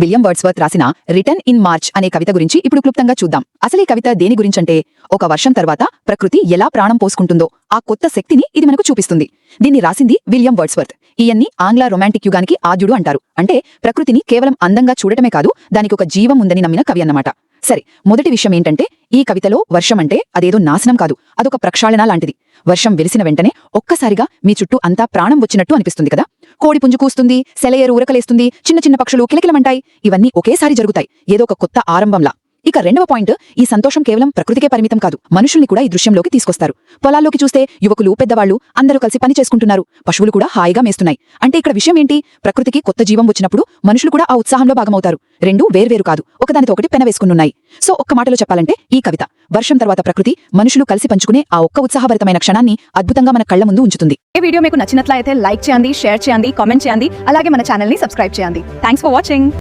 William Wordsworth రాసిన return in March అనే కవిత గురించి ఇప్పుడు క్లుప్తంగా చూద్దాం. అసలు ఈ కవిత దేని గురించంటే, ఒక వర్షం తర్వాత ప్రకృతి ఎలా ప్రాణం పోసుకుంటుందో ఆ కొత్త శక్తిని ఇది మనకు చూపిస్తుంది. దీన్ని రాసింది విలియం వర్డ్స్వర్త్. ఈయన్ని ఆంగ్ల రొమాంటిక్ యుగానికి ఆద్యుడు అంటారు. అంటే ప్రకృతిని కేవలం అందంగా చూడటమే కాదు, దానికి ఒక జీవం ఉందని నమ్మిన కవి అన్నమాట. సరే, మొదటి విషయం ఏంటంటే, ఈ కవితలో వర్షం అంటే అదేదో నాశనం కాదు, అదొక ప్రక్షాళన లాంటిది. వర్షం వెలిసిన వెంటనే ఒక్కసారిగా మీ చుట్టూ అంతా ప్రాణం వచ్చినట్టు అనిపిస్తుంది కదా. కోడి పుంజు కూస్తుంది, సెలయేరు ఉరకలేస్తుంది, చిన్న చిన్న పక్షులు కిలకిలమంటాయి. ఇవన్నీ ఒకేసారి జరుగుతాయి, ఏదో ఒక కొత్త ఆరంభంలా. ఇక రెండవ పాయింట్, ఈ సంతోషం కేవలం ప్రకృతికే పరిమితం కాదు, మనుషుల్ని కూడా ఈ దృశ్యంలోకి తీసుకొస్తారు. పొలాల్లోకి చూస్తే యువకులు, పెద్దవాళ్లు అందరూ కలిసి పని చేసుకుంటున్నారు. పశువులు కూడా హాయిగా మేస్తున్నాయి. అంటే ఇక్కడ విషయం ఏంటి? ప్రకృతికి కొత్త జీవం వచ్చినప్పుడు మనుషులు కూడా ఆ ఉత్సాహంలో భాగమవుతారు. రెండూ వేర్వేరు కాదు, ఒకదానితో ఒకటి పెనవేసుకున్నాయి. సో ఒక్క మాటలో చెప్పాలంటే, ఈ కవిత వర్షం తర్వాత ప్రకృతి, మనుషులు కలిసి పంచుకునే ఆ ఒక్క ఉత్సాహభరితమైన క్షణాన్ని అద్భుతంగా మన కళ్ల ముందు ఉంచుతుంది. ఈ వీడియో మీకు నచ్చినట్లయితే లైక్ చేయండి, షేర్ చేయండి, కామెంట్ చేయండి. అలాగే మన ఛానల్ ని సబ్స్క్రైబ్ చేయండి. Thanks for watching.